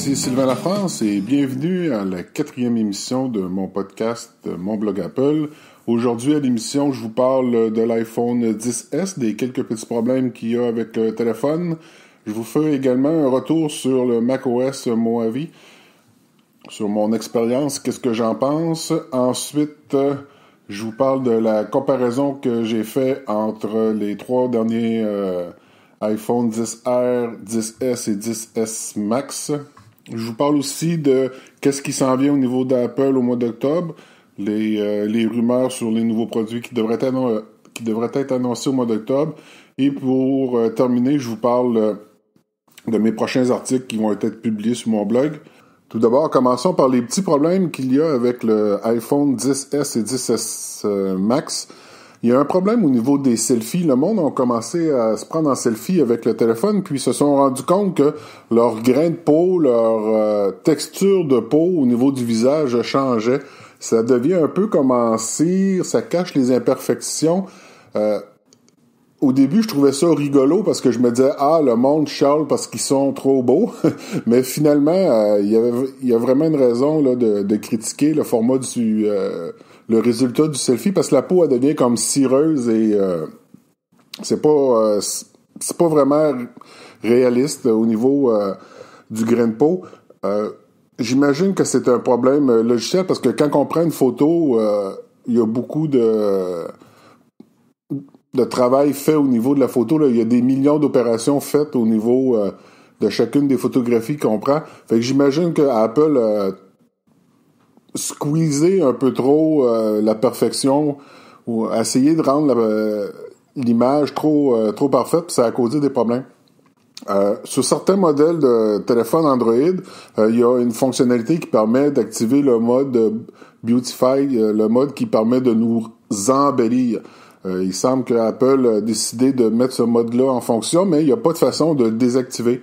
Ici Sylvain Lafrance et bienvenue à la 4e émission de mon podcast Mon Blog Apple. Aujourd'hui à l'émission, je vous parle de l'iPhone XS, des quelques petits problèmes qu'il y a avec le téléphone. Je vous fais également un retour sur le macOS Mojave, sur mon expérience, qu'est-ce que j'en pense. Ensuite, je vous parle de la comparaison que j'ai fait entre les 3 derniers iPhone XR, XS et XS Max. Je vous parle aussi de qu'est-ce qui s'en vient au niveau d'Apple au mois d'octobre, les rumeurs sur les nouveaux produits qui devraient être annoncés au mois d'octobre. Et pour terminer, je vous parle de mes prochains articles qui vont être publiés sur mon blog. Tout d'abord, commençons par les petits problèmes qu'il y a avec le iPhone XS et XS Max. Il y a un problème au niveau des selfies. Le monde a commencé à se prendre en selfie avec le téléphone, puis se sont rendus compte que leur grain de peau, leur texture de peau au niveau du visage changeait. Ça devient un peu comme en cire, ça cache les imperfections. Au début, je trouvais ça rigolo parce que je me disais « Ah, le monde chiale parce qu'ils sont trop beaux. » Mais finalement, il y a vraiment une raison là, de critiquer le format le résultat du selfie parce que la peau, elle devient comme cireuse et c'est pas vraiment réaliste au niveau du grain de peau. J'imagine que c'est un problème logiciel parce que quand on prend une photo, il y a beaucoup de travail fait au niveau de la photo. Là. Il y a des millions d'opérations faites au niveau de chacune des photographies qu'on prend. Fait que j'imagine que Apple squeezer un peu trop la perfection ou essayer de rendre l'image trop parfaite, puis ça a causé des problèmes. Sur certains modèles de téléphone Android, il y a une fonctionnalité qui permet d'activer le mode Beautify, le mode qui permet de nous embellir. Il semble que Apple a décidé de mettre ce mode-là en fonction, mais il n'y a pas de façon de le désactiver.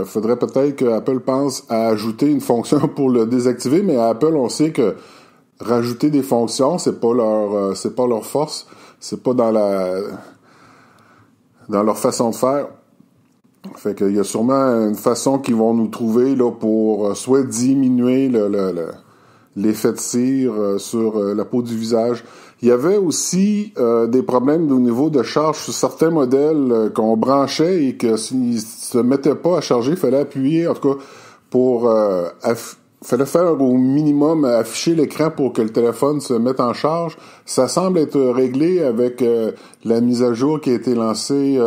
Faudrait peut-être que Apple pense à ajouter une fonction pour le désactiver, mais à Apple, on sait que rajouter des fonctions, c'est pas leur force, c'est pas dans leur façon de faire. Fait qu'il y a sûrement une façon qu'ils vont nous trouver là pour soit diminuer l'effet de cire sur la peau du visage. Il y avait aussi des problèmes au niveau de charge sur certains modèles qu'on branchait et que s'ils se mettaient pas à charger, il fallait appuyer, en tout cas, fallait faire au minimum afficher l'écran pour que le téléphone se mette en charge. Ça semble être réglé avec la mise à jour qui a été lancée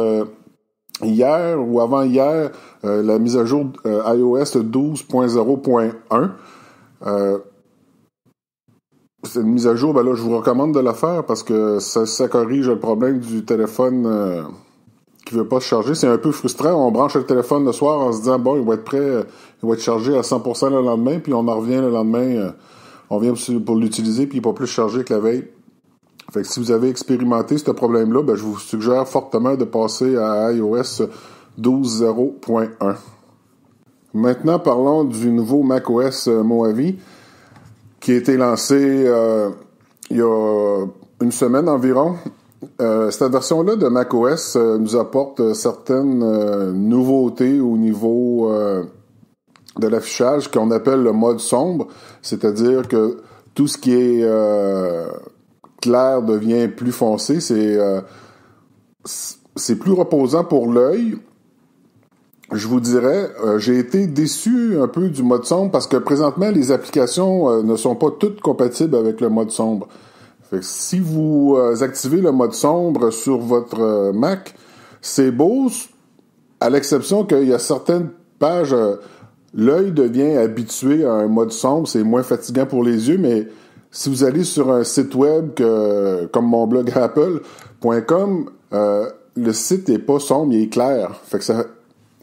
hier ou avant-hier, la mise à jour iOS 12.0.1. C'est une mise à jour, là, je vous recommande de la faire parce que ça corrige le problème du téléphone qui veut pas se charger. C'est un peu frustrant. On branche le téléphone le soir en se disant, bon, il va être prêt, il va être chargé à 100% le lendemain, puis on en revient le lendemain, on vient pour l'utiliser, puis il n'est pas plus chargé que la veille. Fait que si vous avez expérimenté ce problème-là, je vous suggère fortement de passer à iOS 12.0.1. Maintenant, parlons du nouveau macOS Mojave, qui a été lancé il y a une semaine environ. Cette version-là de macOS nous apporte certaines nouveautés au niveau de l'affichage qu'on appelle le mode sombre, c'est-à-dire que tout ce qui est clair devient plus foncé, c'est plus reposant pour l'œil. Je vous dirais, j'ai été déçu un peu du mode sombre parce que présentement, les applications ne sont pas toutes compatibles avec le mode sombre. Fait que si vous activez le mode sombre sur votre Mac, c'est beau, à l'exception qu'il y a certaines pages, l'œil devient habitué à un mode sombre, c'est moins fatigant pour les yeux, mais si vous allez sur un site web comme mon blog apple.com, le site est pas sombre, il est clair. Fait que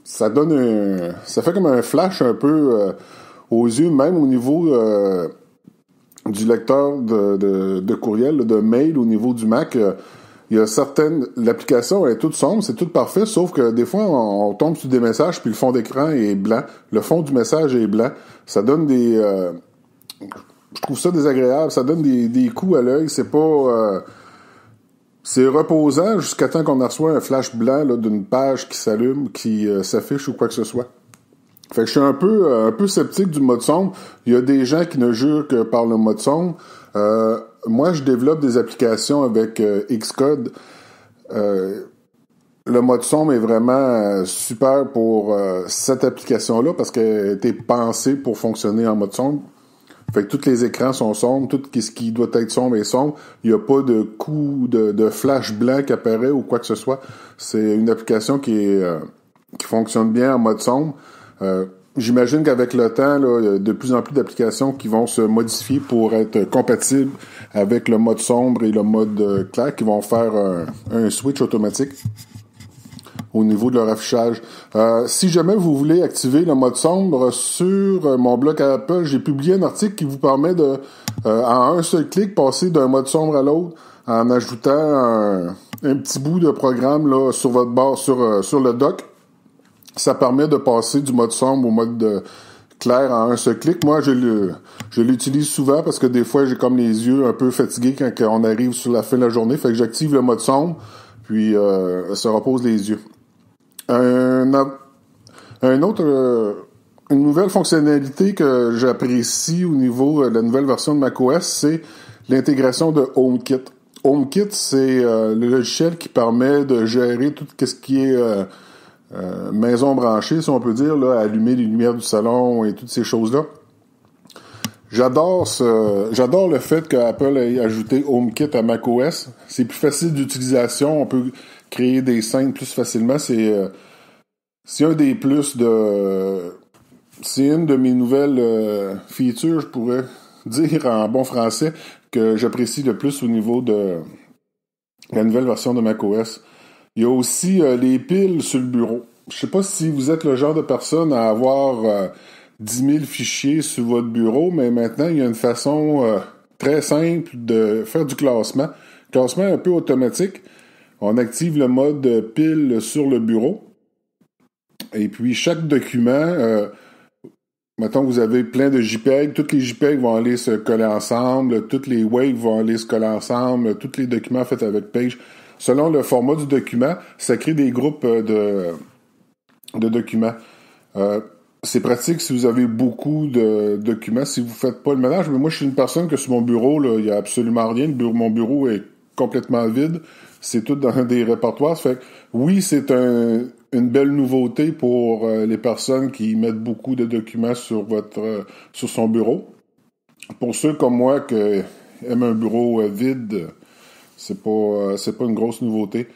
ça donne ça fait comme un flash un peu aux yeux, même au niveau du lecteur de courriel, de mail au niveau du Mac. Il y a l'application est toute sombre, c'est tout parfait, sauf que des fois, on tombe sur des messages, puis le fond d'écran est blanc. Le fond du message est blanc. Ça donne je trouve ça désagréable. Ça donne des coups à l'œil. C'est pas... c'est reposant jusqu'à temps qu'on reçoit un flash blanc là, d'une page qui s'allume, qui s'affiche ou quoi que ce soit. Fait que je suis un peu sceptique du mode sombre. Il y a des gens qui ne jurent que par le mode sombre. Moi, je développe des applications avec Xcode. Le mode sombre est vraiment super pour cette application-là parce qu'elle a été pensée pour fonctionner en mode sombre. Fait que tous les écrans sont sombres, tout ce qui doit être sombre est sombre. Il n'y a pas de coup de flash blanc qui apparaît ou quoi que ce soit. C'est une application qui fonctionne bien en mode sombre. J'imagine qu'avec le temps, là, il y a de plus en plus d'applications qui vont se modifier pour être compatibles avec le mode sombre et le mode clair, qui vont faire un switch automatique au niveau de leur affichage. Si jamais vous voulez activer le mode sombre sur mon blog Apple, j'ai publié un article qui vous permet de, en un seul clic, passer d'un mode sombre à l'autre en ajoutant un petit bout de programme là sur votre barre, sur le dock. Ça permet de passer du mode sombre au mode clair en un seul clic. Moi, je l'utilise souvent parce que des fois, j'ai comme les yeux un peu fatigués quand on arrive sur la fin de la journée. Fait que j'active le mode sombre, puis ça repose les yeux. Une nouvelle fonctionnalité que j'apprécie au niveau de la nouvelle version de macOS, c'est l'intégration de HomeKit. HomeKit, c'est le logiciel qui permet de gérer tout ce qui est maison branchée, si on peut dire, là, allumer les lumières du salon et toutes ces choses-là. J'adore le fait qu'Apple ait ajouté HomeKit à macOS. C'est plus facile d'utilisation, on peut créer des scènes plus facilement. C'est un des plus c'est une de mes nouvelles features, je pourrais dire en bon français, que j'apprécie le plus au niveau de la nouvelle version de macOS. Il y a aussi les piles sur le bureau. Je sais pas si vous êtes le genre de personne à avoir 10 000 fichiers sur votre bureau, mais maintenant, il y a une façon très simple de faire du classement. Classement un peu automatique. On active le mode pile sur le bureau. Et puis, chaque document, mettons vous avez plein de JPEG, tous les JPEG vont aller se coller ensemble, toutes les WAV vont aller se coller ensemble, tous les documents faits avec Page. Selon le format du document, ça crée des groupes de documents. C'est pratique si vous avez beaucoup de documents, si vous faites pas le ménage, mais moi je suis une personne que sur mon bureau, là, il y a absolument rien. Mon bureau est complètement vide. C'est tout dans des répertoires. Fait que, oui, c'est une belle nouveauté pour les personnes qui mettent beaucoup de documents sur son bureau. Pour ceux comme moi qui aiment un bureau vide, c'est pas une grosse nouveauté.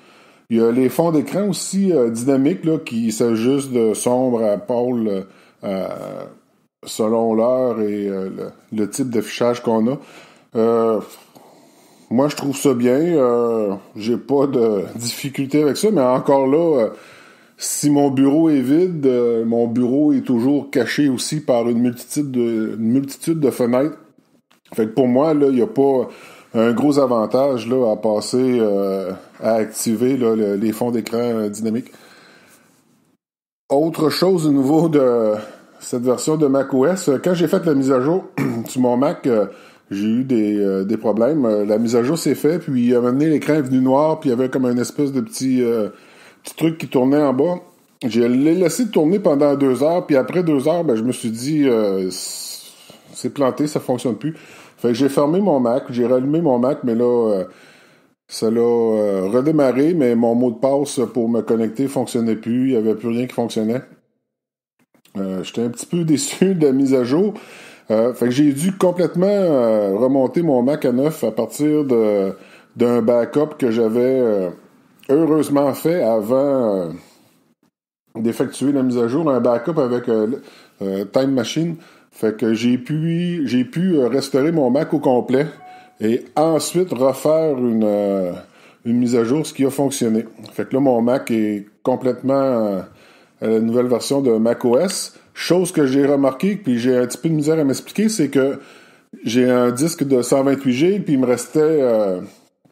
Il y a les fonds d'écran aussi dynamiques là, qui s'ajustent de sombre à pâle selon l'heure et le type d'affichage qu'on a. Moi, je trouve ça bien. J'ai pas de difficulté avec ça, mais encore là, si mon bureau est vide, mon bureau est toujours caché aussi par une multitude de fenêtres. Fait que pour moi, là, il n'y a pas un gros avantage là, à passer à activer là, les fonds d'écran dynamiques. Autre chose au niveau de cette version de macOS, quand j'ai fait la mise à jour sur mon Mac, j'ai eu des problèmes. La mise à jour s'est faite, puis à un moment donné, l'écran est venu noir, puis il y avait comme une espèce de petit truc qui tournait en bas. Je l'ai laissé tourner pendant 2 heures, puis après 2 heures, je me suis dit c'est planté, ça fonctionne plus. Fait que j'ai fermé mon Mac, j'ai rallumé mon Mac, mais là, ça l'a redémarré, mais mon mot de passe pour me connecter fonctionnait plus, il n'y avait plus rien qui fonctionnait. J'étais un petit peu déçu de la mise à jour. Fait que j'ai dû complètement remonter mon Mac à neuf à partir d'un backup que j'avais heureusement fait avant d'effectuer la mise à jour, un backup avec Time Machine. Fait que j'ai pu restaurer mon Mac au complet et ensuite refaire une mise à jour, ce qui a fonctionné. Fait que là, mon Mac est complètement à la nouvelle version de macOS. Chose que j'ai remarqué, puis j'ai un petit peu de misère à m'expliquer, c'est que j'ai un disque de 128 GB, puis il me restait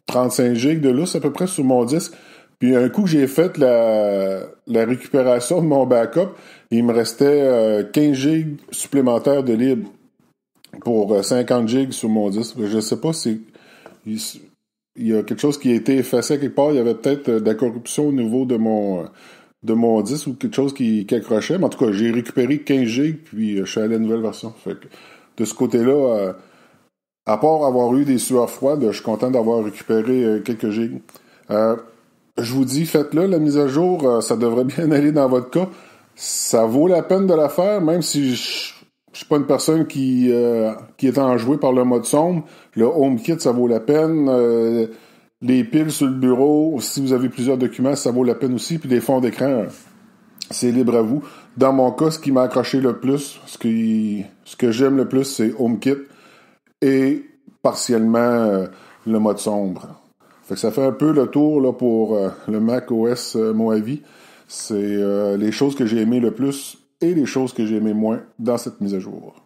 35 GB de lousse à peu près sur mon disque. Puis un coup que j'ai fait la récupération de mon backup, il me restait 15 GB supplémentaires de libre pour 50 GB sur mon disque. Je sais pas si il y a quelque chose qui a été effacé quelque part. Il y avait peut-être de la corruption au niveau de de mon 10 ou quelque chose qui accrochait. Mais en tout cas, j'ai récupéré 15 gigs, puis je suis allé à la nouvelle version. Fait que de ce côté-là, à part avoir eu des sueurs froides, je suis content d'avoir récupéré quelques gigs. Je vous dis, faites-le, la mise à jour, ça devrait bien aller dans votre cas. Ça vaut la peine de la faire, même si je suis pas une personne qui est enjouée par le mode sombre. Le HomeKit, ça vaut la peine. Les piles sur le bureau, si vous avez plusieurs documents, ça vaut la peine aussi. Puis les fonds d'écran, c'est libre à vous. Dans mon cas, ce qui m'a accroché le plus, ce que j'aime le plus, c'est HomeKit et partiellement le mode sombre. Fait que ça fait un peu le tour là, pour le Mac OS Mojave. C'est les choses que j'ai aimées le plus et les choses que j'ai aimées moins dans cette mise à jour.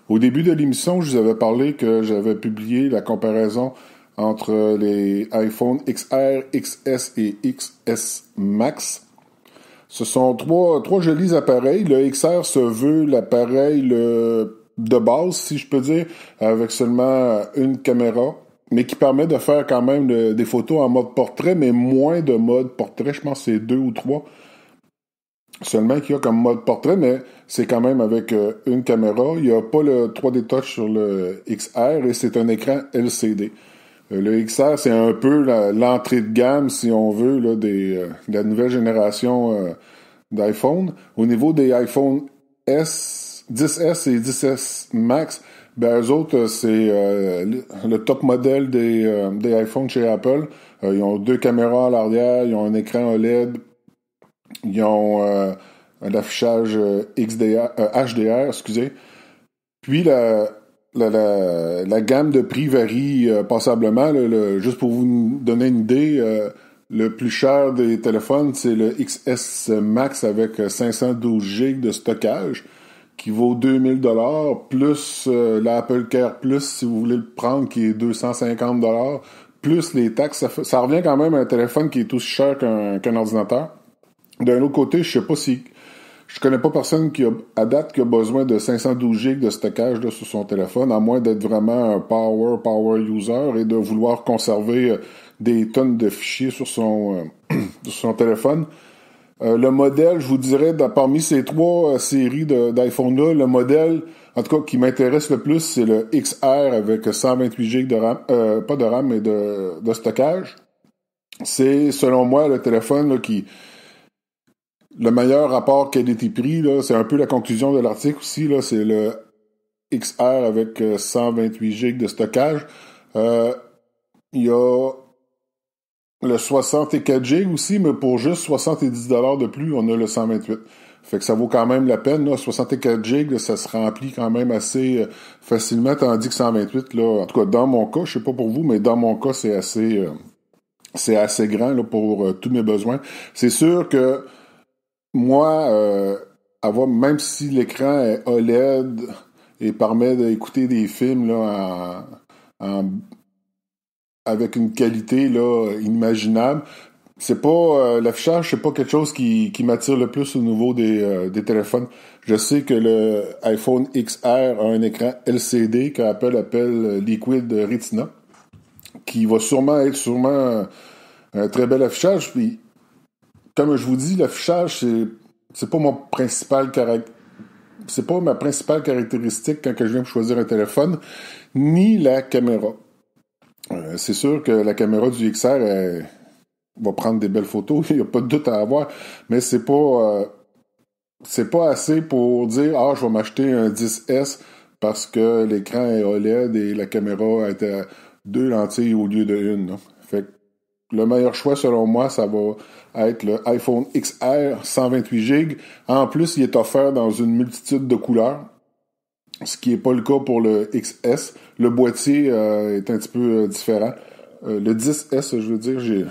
Au début de l'émission, je vous avais parlé que j'avais publié la comparaison entre les iPhone XR, XS et XS Max. Ce sont trois jolis appareils. Le XR se veut l'appareil de base, si je peux dire, avec seulement une caméra, mais qui permet de faire quand même des photos en mode portrait, mais moins de mode portrait. Je pense que c'est 2 ou 3 seulement qu'il y a comme mode portrait, mais c'est quand même avec une caméra. Il n'y a pas le 3D Touch sur le XR et c'est un écran LCD. Le XR, c'est un peu l'entrée de gamme, si on veut, là, de la nouvelle génération d'iPhone. Au niveau des iPhone 10S et 10S Max, ben eux autres, c'est le top modèle des iPhones chez Apple. Ils ont 2 caméras à l'arrière, ils ont un écran OLED, ils ont un affichage HDR, excusez. Puis la gamme de prix varie passablement. Juste pour vous donner une idée, le plus cher des téléphones, c'est le XS Max avec 512 GB de stockage, qui vaut 2000$, plus l'Apple Care Plus, si vous voulez le prendre, qui est 250$, plus les taxes. Ça revient quand même à un téléphone qui est aussi cher qu'un ordinateur. D'un autre côté, je sais pas si... Je connais pas personne à date qui a besoin de 512 GB de stockage là, sur son téléphone, à moins d'être vraiment un power user et de vouloir conserver des tonnes de fichiers sur son téléphone. Le modèle, je vous dirais, parmi ces 3 séries d'iPhone-là, le modèle, en tout cas, qui m'intéresse le plus, c'est le XR avec 128 GB de RAM, pas de RAM, mais de stockage. C'est, selon moi, le téléphone là, le meilleur rapport qualité-prix, là, c'est un peu la conclusion de l'article aussi, là, c'est le XR avec 128 GB de stockage. Il y a le 64 GB aussi, mais pour juste 70$ de plus, on a le 128. Fait que ça vaut quand même la peine, là. 64 GB, ça se remplit quand même assez facilement, tandis que 128, là, en tout cas, dans mon cas, je sais pas pour vous, mais dans mon cas, c'est assez grand, là, pour tous mes besoins. C'est sûr que moi, même si l'écran est OLED et permet d'écouter des films là, avec une qualité là, inimaginable, c'est pas l'affichage, c'est pas quelque chose qui m'attire le plus au niveau des téléphones. Je sais que le iPhone XR a un écran LCD qu'Apple appelle Liquid Retina, qui va sûrement être un très bel affichage. Puis, comme je vous dis, l'affichage, c'est pas ma principale caractéristique quand je viens pour choisir un téléphone, ni la caméra. C'est sûr que la caméra du XR va prendre des belles photos, il n'y a pas de doute à avoir, mais c'est pas assez pour dire je vais m'acheter un 10S parce que l'écran est OLED et la caméra est à 2 lentilles au lieu de 1. Là. Fait que le meilleur choix, selon moi, ça va être le iPhone XR 128 GB. En plus, il est offert dans une multitude de couleurs, ce qui n'est pas le cas pour le XS. Le boîtier est un petit peu différent. Le 10S, je veux dire, je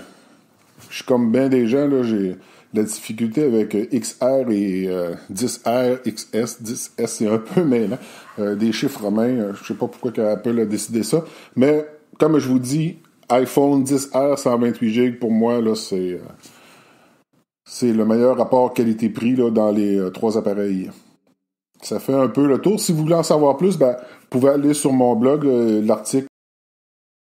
suis comme bien des gens, là, j'ai la difficulté avec XR et 10R, XS, 10S, c'est un peu mêlant. Des chiffres romains, je sais pas pourquoi Apple a décidé ça, mais comme je vous dis, iPhone 10R 128 GB, pour moi, là, c'est le meilleur rapport qualité-prix là, dans les 3 appareils. Ça fait un peu le tour. Si vous voulez en savoir plus, vous pouvez aller sur mon blog, l'article